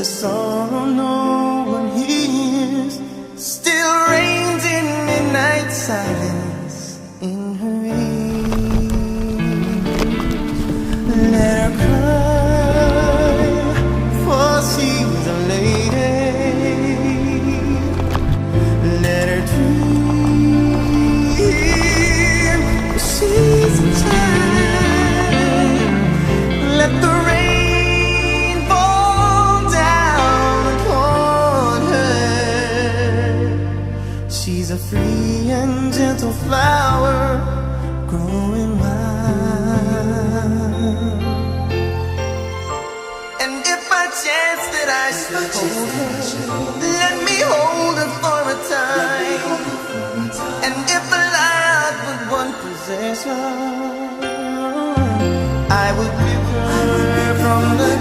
the sorrow no one hears, still reigns in midnight silence in her ears. Let her cry, for she's a lady. Let her dream, for she's a child. Let the rain fall down upon her. She's a free and gentle flower growing wild. And if by chance that I should hold her, let me hold her for a time. And if the light would one possess her, I would give her from the